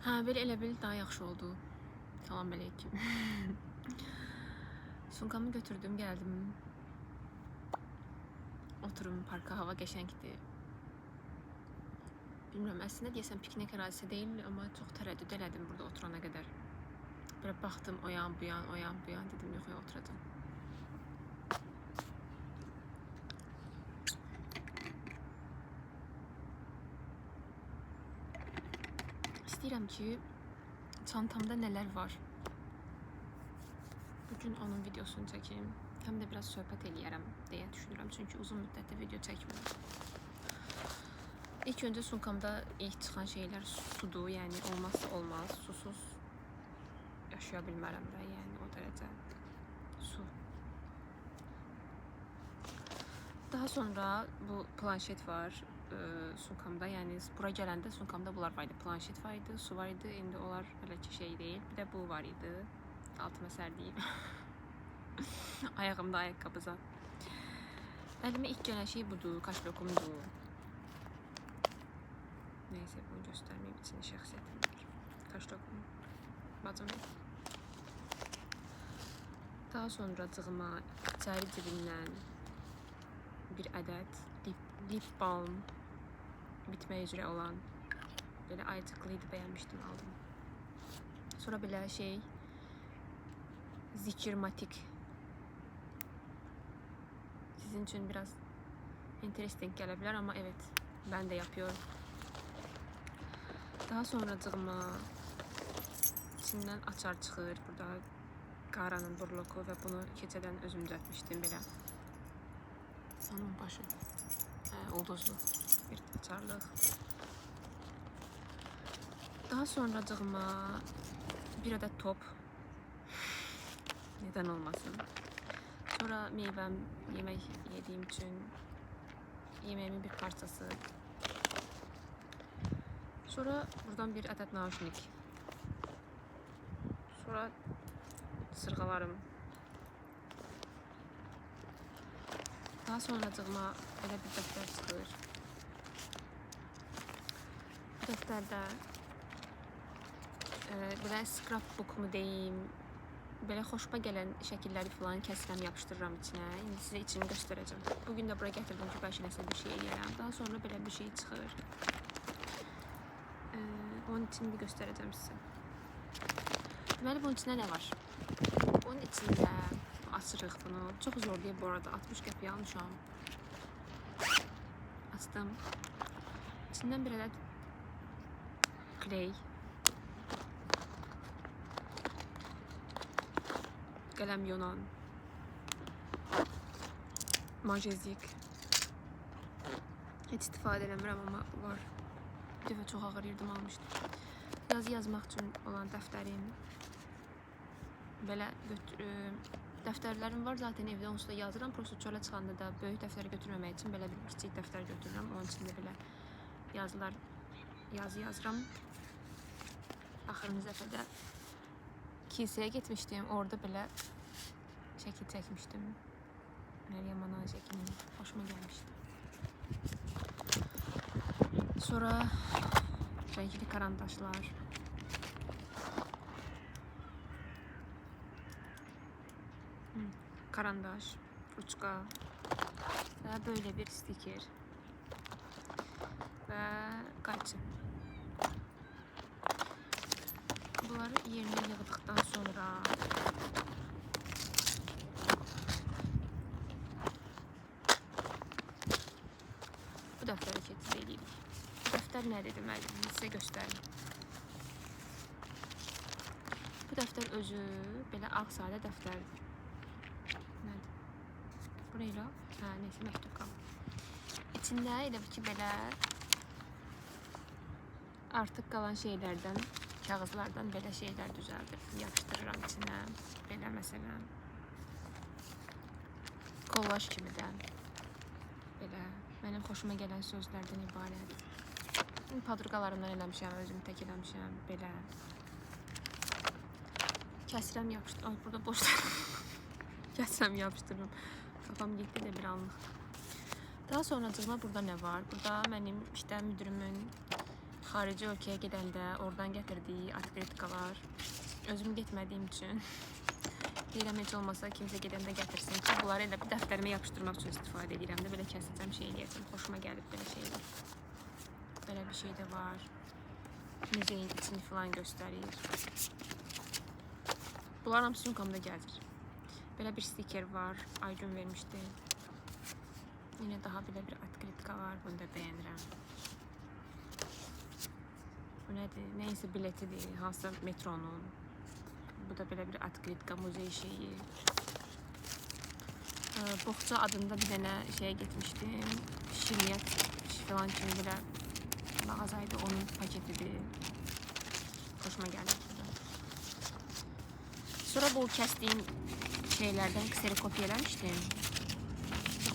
Hə, belə elə bil daha yaxşı oldu. Salam aleyküm. Sumkamı götürdüm, gəldim. Oturum parka, hava qəşəngdir. Bilmirəm, əslində deyəsəm piknik ərazisi deyil, amma çox tərəddüd elədim burada oturana qədər. Belə baxdım, o yan, bu yan, dedim, yox, oturacam. İstəyirəm ki, çantamda nələr var. Bugün onun videosunu çəkeyim. Həm də biraz söhbət eləyərəm deyə düşünürəm. Çünki uzun müddətdə video çəkmirəm. İlk öncə sumkamda ilk çıxan şeylər sudur. Yəni olmazsa olmaz. Susuz yaşaya bilmərəm də. Yəni o dərəcə su. Daha sonra bu planşet var sumkamda. Yəni bura gələndə sumkamda bunlar var idi. Planşet var idi, su var idi. İndi onlar hələ ki şey deyil. Bir də bu var idi. Altıma sərdiyim. Ayağımda ayaqqabıza. Əlimə ilk gələn şey budur. Kaşlokumdur. Neyse, bunu göstərməyim. İçində şəxsiyyətim var. Kaşlokum. Bacım. Daha sonra cığıma içəri cibindən bir ədəd lip balm bitmək üzrə olan, belə aycıqlıydı, bəyənmişdim, aldım. Sonra belə şey Zikirmatik. Sizin için biraz interesting gələ bilər, amma evet, ben de yapıyorum. Daha sonra cığıma içindən açar çıxır. Burada qaranın burloku və bunu keçədən özüm düzəltmişdim belə. Onun başı ulduzlu bir açarlıq. Daha sonra cığıma bir ədəd top. Neden olmasın. Sonra meyvəm, yemək yediğim için yemeğimin bir parçası. Sonra buradan bir ədəd nauşnik. Sonra sırğalarım. Daha sonra cığıma belə bir dəftər çıxır. Bu dəftərdə belə scrapbook mu deyim, belə xoşuma gələn şəkilləri falan kəsirəm, yapışdırıram içinə. İndi sizə içini göstərəcəm. Bugün də buraya gətirdim ki, bəlkə nəsə bir şey eləyərəm. Daha sonra belə bir şey çıxır. Onun içini bir göstərəcəm sizə. Deməli, bunun içində nə var? Onun içində açırıq bunu. Çox zor deyil bu arada. 60 qəpiyə almışam. Açdım. İçindən bir ədəd kley. Qələm yonan. Majezik. Heç istifadə eləmirəm, amma var. Bir dəfə çox ağır yerdim almışdım. Yazı yazmaq üçün olan dəftərim. Belə dəftərlərim var zaten evdə, onsuz da yazıram. Prosto çölə çıxanda da böyük dəftəri götürməmək üçün belə bir kiçik dəftər götürürəm. Onun içində belə yazılar, yazı yazıram. Axırıncı dəfədə kilsəyə getmişdim. Orada belə şəkil çəkmişdim. Məryəm ana şəklini hoşuma gəlmişdi. Sonra renkli karandaşlar. Karandaş, ruçka və böyle bir stiker və qayçı. Bunları yerine yığdıqdan sonra bu dəftəri keçid edirik. Bu dəftər nədir deməli? Sizə göstərim. Bu dəftər özü belə ağ sadə dəftərdir. Nədir? Burayla, neyse, məktub qalır. İçində elə ki belə artıq qalan şeylərdən, kağızlardan belə şeylər düzəldir. Yapışdırıram içinə. Belə məsələn kollaj kimi də. Belə mənim xoşuma gələn sözlərdən ibarət. Padruqalarımdan eləmişəm, özüm tək eləmişəm. Belə kəsirəm, yapışdırıram. Ay, burada boşdur. Kəsirəm, yapışdırıram. Kafam getdi də bir anlıq. Daha sonra cığıma burada nə var? Burada mənim işte müdürümün xarici ölkəyə gedəndə oradan gətirdiyi atletikalar. Özüm getmədiyim üçün deyirəm heç olmasa kimsə gedəndə gətirsin ki, bunları elə bir dəftərimə yapışdırmaq üçün istifadə edirəm də, belə kəsəcəm, şey eləyəcəm. Xoşuma gəlib belə şeylər. Belə bir şey də var. Muzeyin içini falan göstərir. Bunlar hamısı sumkamda gəlir. Belə bir stiker var, Aygün vermişdi. Yine daha belə bir atkritika var, bunu da bəyənirəm. Bu nədir? Neyse biletidir, hansısa metronun. Bu da belə bir atkritika, muzey şeyi. Boğça adında bir dənə şeye getmişdim. Şirniyyat falan kimi belə mağazaydı, onun paketidir. Hoşuma gəldi. Sonra bu kəsdiyim şeylerden kserokopya eləmişdim.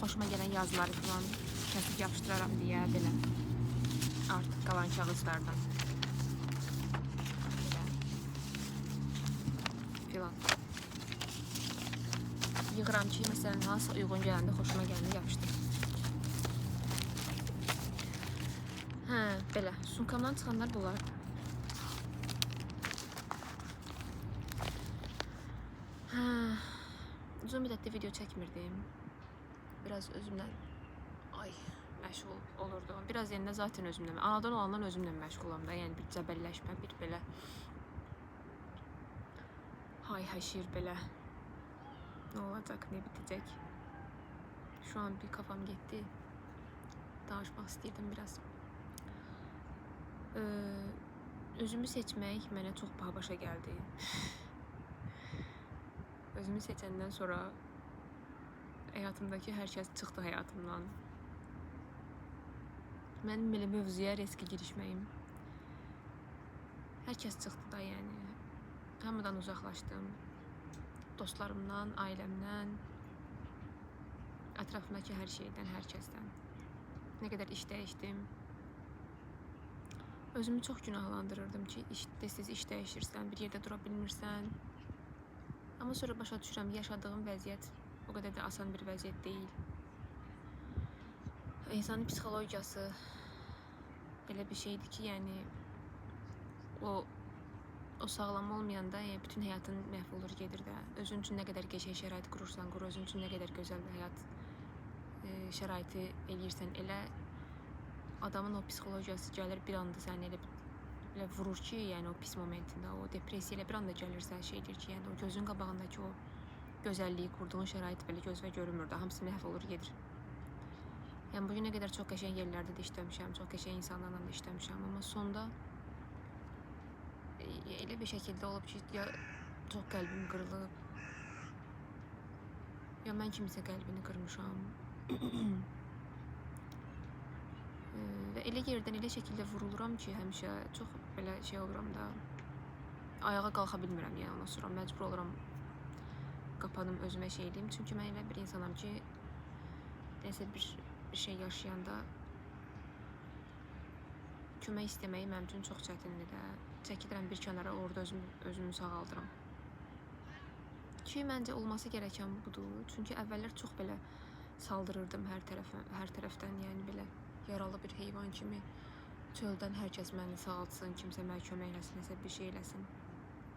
Hoşuma gelen yazıları falan kəsib yapışdıraram deyə belə. Artıq qalan kağızlardan. Belə. Filan. Yığıram ki, məsələn, hansısa uyğun gələndə xoşuma gələni yapışdırım. Hə, belə. Sumkamdan çıxanlar bunlar. Hə, uzun müddətdə video çəkmirdim. Biraz özümden məşğul olurdum. Biraz yerində zaten özümdən. Anadan olandan özümlə məşğulam da. Yəni bir cəbəlləşmə, bir belə hay həşir belə. Ne olacak, ne bitecek? Şu an bir kafam gitti. Danışmaq istəyirdim biraz. Özümü seçmək mənə çox paha başa gəldi. Özümü seçəndən sonra həyatımdakı hər kəs çıxdı həyatımdan. Mənim belə mövzuya riski girişməyim. Hər kəs çıxdı da, yəni. Hamıdan uzaqlaşdım. Dostlarımdan, ailəmdən, ətrafımdakı hər şeydən, hər kəsdən. Nə qədər iş dəyişdim. Özümü çox günahlandırırdım ki, tez-tez iş dəyişirsən, bir yerdə dura bilmirsən. Amma sonra başa düşürəm, yaşadığım vəziyyət o qədər də asan bir vəziyyət deyil. İnsanın psixologiyası elə bir şeydir ki, yəni o sağlam olmayanda bütün həyatın məhv olur, gedir də. Özün üçün nə qədər qəşəng şərait qurursan, qur, özün üçün nə qədər gözəl bir həyat şəraiti eləyirsən, elə adamın o psixologiyası gəlir bir anda səni elə vurur ki, yəni o pis momentində, o depressiya elə bir anda gəlirsə, şeydir ki, yəni o gözün qabağındakı o gözəlliyi, qurduğun şərait belə gözvə görünmür də, hamısı məhv olur, gedir. Yəni bugünə qədər çox qəşəng yerlərdə də işləmişəm, çox qəşəng insanlarla da işləmişəm, amma sonda elə bir şəkildə olub ki, ya çox qəlbim qırılıb, ya mən kimisə qəlbini qırmışam. Və elə yerdən elə şəkildə vuruluram ki, həmişə çox belə şey oluram da, ayağa qalxa bilmirəm, yəni ondan sonra məcbur oluram qapanım, özümə şey edeyim. Çünki mən elə bir insanam ki, nəsə bir şey yaşayanda kömək istəməyi mənim üçün çox çətindir də. Çəkilirəm bir kənara, orada özümü sağaldıram. Ki, məncə olması gerəkən budur. Çünki əvvəllər çox belə saldırırdım hər tərəfdən, yəni belə yaralı bir heyvan kimi çöldən hər kəs məni sağaltsın, kimsə mənə kömək eləsin, nəsə bir şey eləsin.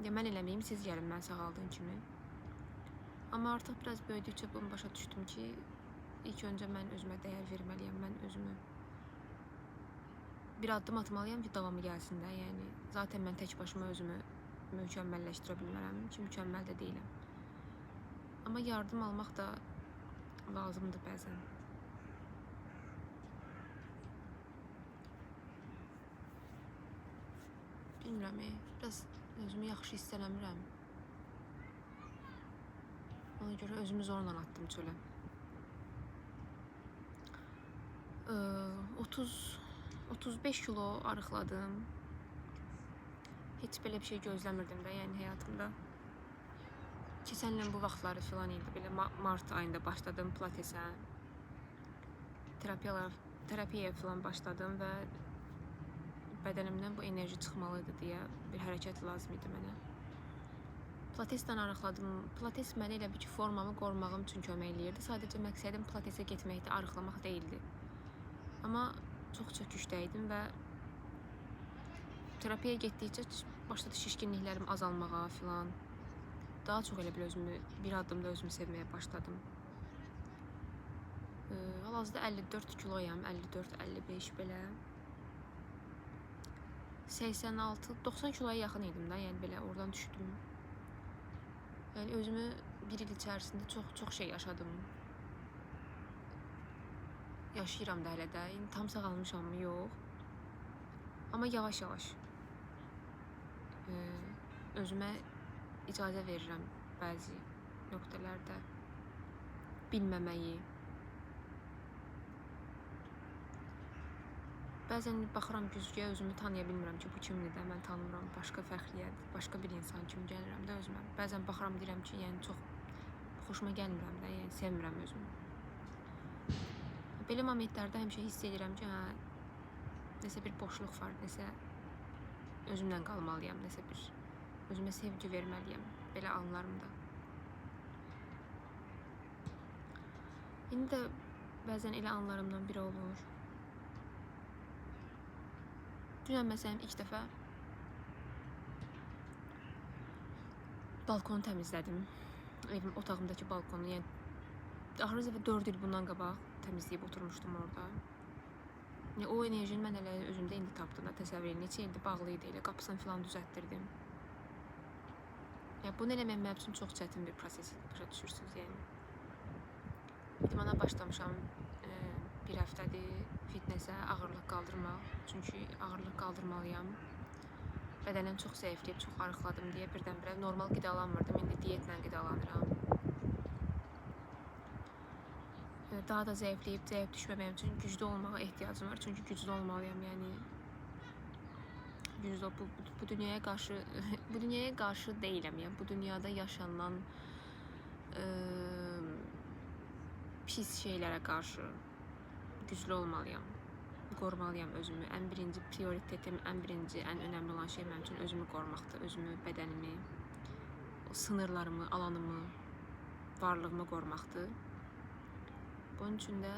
Ya mən eləməyim, siz gəlin mən sağaldığım kimi. Amma artıq biraz böyüdükcə bunu başa düşdüm ki, ilk öncə mən özümə dəyər verməliyəm, mən özümü bir addım atmalıyam ki, davamı gəlsin də. Yəni zaten mən tək başıma özümü mükəmməlləşdirə bilmərəm ki, mükəmməl də deyiləm. Amma yardım almaq da lazımdır bəzən. Bilmirəm, biraz özümü yaxşı hiss eləmirəm. Ona görə özümü zorla atdım çölə. 35 kilo arıqladım. Heç belə bir şey gözləmirdim də, yəni həyatımda. Keçən ilin bu vaxtları filan idi, belə mart ayında başladım pilatesə. Terapiyaya filan başladım və bədənimdən bu enerji çıxmalıydı deyə bir hərəkət lazım idi mənə. Pilatesdən arıqladım. Pilates mənə elə bir ki, formamı qorumağım üçün kömək eləyirdi. Sadəcə məqsədim pilatesə getməkdə, arıqlamaq deyildi. Amma çox çöküşdəydim və terapiyaya getdikcə başladı şişkinliklərim azalmağa filan. Daha çox elə bil özümü, bir addımda özümü sevməyə başladım. Hal-hazırda 54 kiloyam, 54-55 belə. 86-90 kiloya yaxın idim da, yəni belə oradan düşdüm. Yəni özümü bir il içərisində çox şey yaşadım. Yaşayıram da hələ də. Yəni tam sağalmışam mı? Yox. Amma yavaş-yavaş özümə icazə verirəm bəzi nöqtələrdə bilməməyi. Bəzən baxıram güzgüyə, özümü tanıya bilmirəm ki, bu kimdir də, mən tanımıram, başqa fərqliyyət, başqa bir insan kimi gəlirəm də özümə. Bəzən baxıram, deyirəm ki, yəni çox xoşuma gəlmirəm də, yəni sevmirəm özümü. Belə momentlərdə həmişə hiss edirəm ki, nəsə bir boşluq var, nəsə özümlə qalmalıyam, nəsə bir özümə sevgi verməliyəm, belə anlarımda. İndi də bəzən elə anlarımdan biri olur. Dünən məsələn ilk dəfə balkonu təmizlədim. Evim, otağımdakı balkonu, yəni axırıncı dəfə 4 il bundan qabaq təmizləyib oturmuşdum orada. Yəni, o enerjini mən elə özümdə indi tapdım da, təsəvvür edin. Neçə ildir bağlı idi, elə qapısını falan düzəltdirdim. Yəni, bunu eləmək mənim üçün çox çətin bir proses idi, başa düşürsünüz, yəni. İdmana başlamışam bir həftədir fitnesə, ağırlıq qaldırmaq. Çünki ağırlıq qaldırmalıyam. Bədənim çox zəifləyib, çox arıqladım deyə birdən-birə normal qidalanmırdım. İndi diyetlə qidalanıram. Daha da zəif düşməməyim üçün güclü olmağa ehtiyacım var. Çünki güclü olmalıyam, yəni. Güclü, bu dünyaya qarşı deyiləm, yəni. Bu dünyada yaşanan pis şeylərə qarşı güclü olmalıyam. Qorumalıyam özümü. Ən birinci prioritetim, ən önəmli olan şey mənim üçün özümü qorumaqdır. Özümü, bədənimi, o sınırlarımı, alanımı, varlığımı qorumaqdır. Bunun üçün də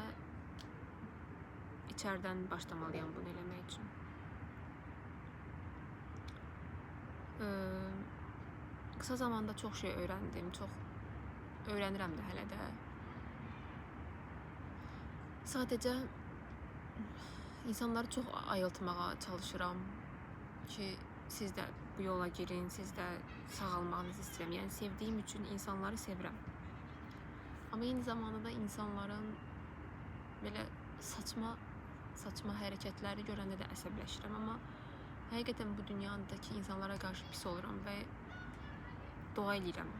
içərdən başlamalıyam bunu eləmək üçün. Qısa zamanda çox şey öyrəndim, çox öyrənirəm də hələ də. Sadəcə insanları çox ayıltmağa çalışıram ki, siz də bu yola girin, siz də sağalmağınızı istəyirəm. Yəni sevdiyim üçün insanları sevirəm. Amma eyni zamanda da insanların belə saçma hərəkətləri görəndə də əsəbləşirəm. Amma həqiqətən bu dünyadakı insanlara qarşı pis oluram və dua edirəm.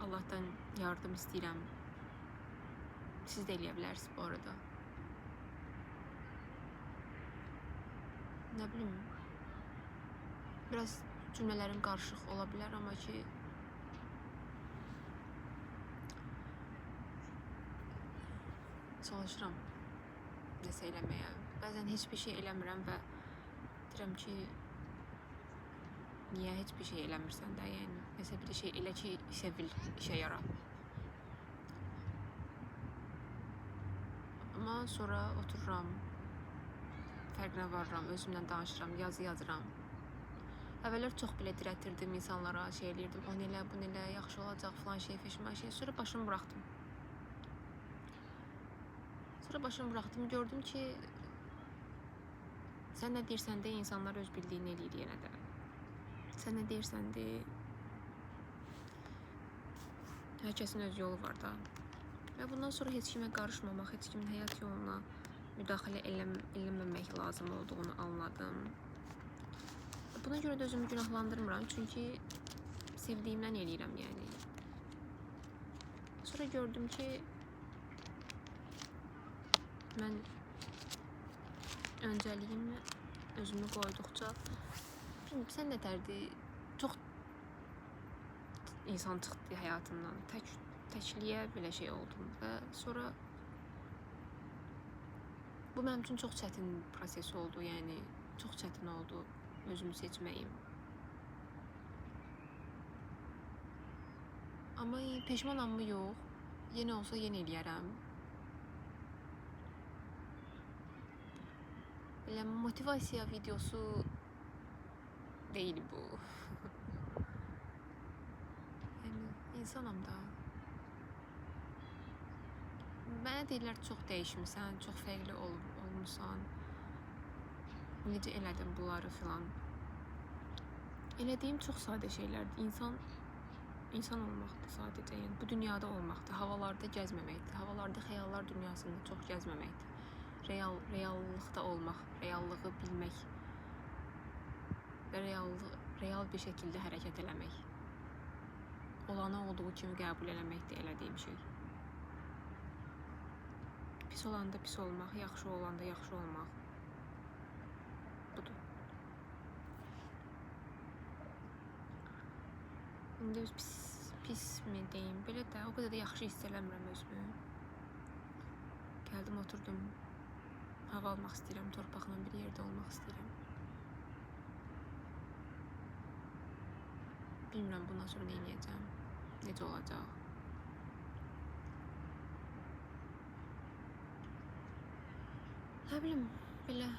Allahdan yardım istəyirəm. Siz də eləyə bilərsiniz bu arada. Nə bilim, biraz cümlələrim qarışıq ola bilər, amma ki çalışıram nəsə eləməyə. Bəzən heç bir şey eləmirəm və deyirəm ki, niyə heç bir şey eləmirsən də, yəni nəsə bir şey elə ki, sevil, işə yara. Amma sonra otururam, fərqinə varıram, özümlə danışıram, yazı yazıram. Əvvəllər çox belə dirətirdim insanlara, şey eləyirdim, onu elə, bunu elə, yaxşı olacaq, falan şey, feşman şey. Sonra başımı buraxdım. Gördüm ki, sən nə deyirsən də, insanlar öz bildiyini eləyir yenə də. Sən nə deyirsən də, hər kəsin öz yolu var da. Və bundan sonra heç kimə qarışmamaq, heç kimin həyat yoluna müdaxilə eləməmək lazım olduğunu anladım. Buna görə də özümü günahlandırmıram, çünki sevdiyimdən eləyirəm, yəni. Sonra gördüm ki, mən öncəliyimi özümü qoyduqca, bilmiyorum, sən nətərdir, çox insan çıxdı həyatımdan, təkliyə belə şey oldum və sonra bu mənim üçün çox çətin proses oldu, yəni çox çətin oldu özümü seçməyim. Amma peşmanam mı? Yox. Yenə olsa yenə eləyərəm. Belə motivasiya videosu deyil bu. Yəni insanam da. Mənə deyirlər çox dəyişmisən, çox fərqli olmusan. Necə elədin bunları filan. Elədiyim çox sadə şeylərdir. İnsan olmaqdır sadəcə. Yəni bu dünyada olmaqdır. Havalarda gəzməməkdir. Havalarda xəyallar dünyasında çox gəzməməkdir. Reallıqda olmaq, reallığı bilmək və real bir şəkildə hərəkət eləmək. Olanı olduğu kimi qəbul eləməkdir elədiyim şey. Pis olanda pis olmaq, yaxşı olanda yaxşı olmaq. Budur. İndi pis mi deyim, belə də o qədər də yaxşı hiss eləmirəm özümü. Gəldim, oturdum, hava almaq istəyirəm, torpaqla bir yerdə olmaq istəyirəm. Bilmirəm bundan sonra nə edəcəm, necə olacaq. Nə bilim, belə